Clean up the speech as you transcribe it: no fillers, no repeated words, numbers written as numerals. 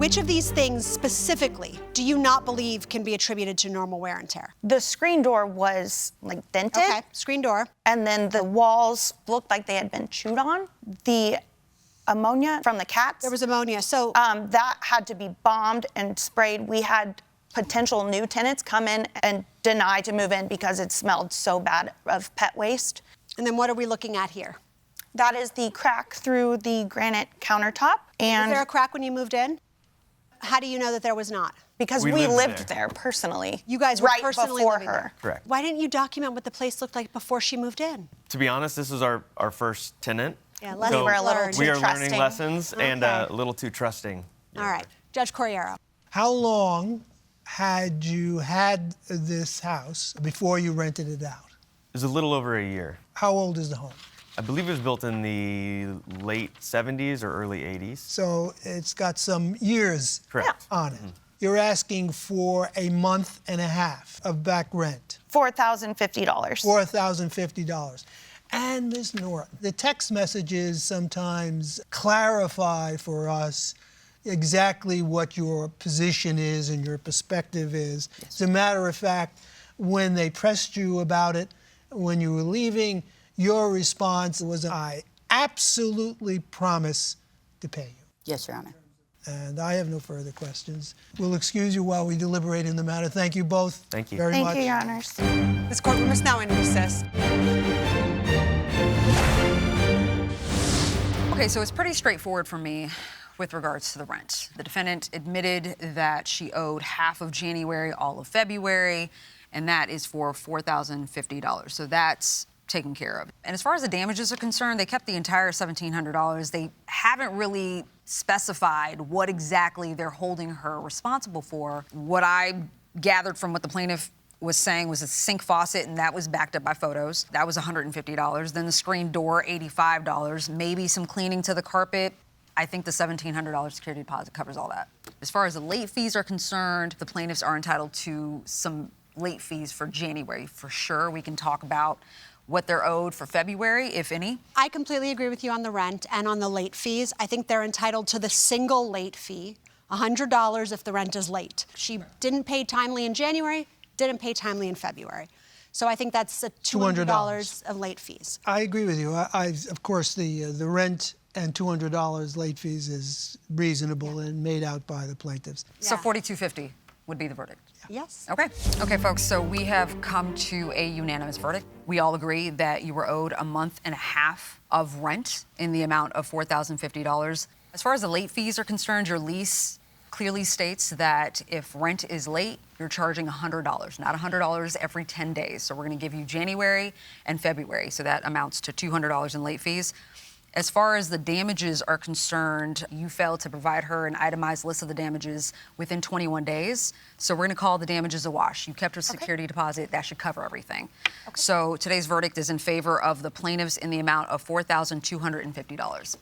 Which of these things specifically do you not believe can be attributed to normal wear and tear? The screen door was like dented. Okay, screen door. And then the walls looked like they had been chewed on. The ammonia from the cats. There was ammonia, so... that had to be bombed and sprayed. We had potential new tenants come in and deny to move in because it smelled so bad of pet waste. And then what are we looking at here? That is the crack through the granite countertop. And was there a crack when you moved in? How do you know that there was not? Because we lived there personally. You guys were right personally before living her. there. Correct. Why didn't you document what the place looked like before she moved in? To be honest, this is our first tenant. Yeah, We were a little too we are trusting. learning lessons and a little too trusting. All right, Judge Corriero. How long had you had this house before you rented it out? It was a little over a year. How old is the home? I believe it was built in the late 70s or early 80s. So it's got some years Correct. on it. You're asking for a month and a half of back rent. $4,050. $4,050. And Ms. Norton, the text messages sometimes clarify for us exactly what your position is and your perspective is. As a matter of fact, when they pressed you about it, when you were leaving, your response was, I absolutely promise to pay you. Yes, Your Honor. And I have no further questions. We'll excuse you while we deliberate in the matter. Thank you both Thank you. very much. Thank you, Your Honors. This courtroom is now in recess. Okay, so it's pretty straightforward for me with regards to the rent. The defendant admitted that she owed half of January, all of February, and that is for $4,050. So that's taken care of. And as far as the damages are concerned, they kept the entire $1,700. They haven't really specified what exactly they're holding her responsible for. What I gathered from what the plaintiff was saying was a sink faucet, and that was backed up by photos. That was $150. Then the screen door, $85. Maybe some cleaning to the carpet. I think the $1,700 security deposit covers all that. As far as the late fees are concerned, the plaintiffs are entitled to some late fees for January. For sure, we can talk about what they're owed for February, if any. I completely agree with you on the rent and on the late fees. I think they're entitled to the single late fee, $100 if the rent is late. She didn't pay timely in January, didn't pay timely in February. So I think that's $200 of late fees. I agree with you. Of course, the rent and $200 late fees is reasonable and made out by the plaintiffs. So $4,250 would be the verdict. Yes. Okay, folks, so we have come to a unanimous verdict. We all agree that you were owed a month and a half of rent in the amount of $4,050. As far as the late fees are concerned, your lease clearly states that if rent is late, you're charging $100, not $100 every 10 days. So we're going to give you January and February, so that amounts to $200 in late fees. As far as the damages are concerned, you failed to provide her an itemized list of the damages within 21 days. So we're going to call the damages a wash. You kept her security deposit. That should cover everything. So today's verdict is in favor of the plaintiffs in the amount of $4,250.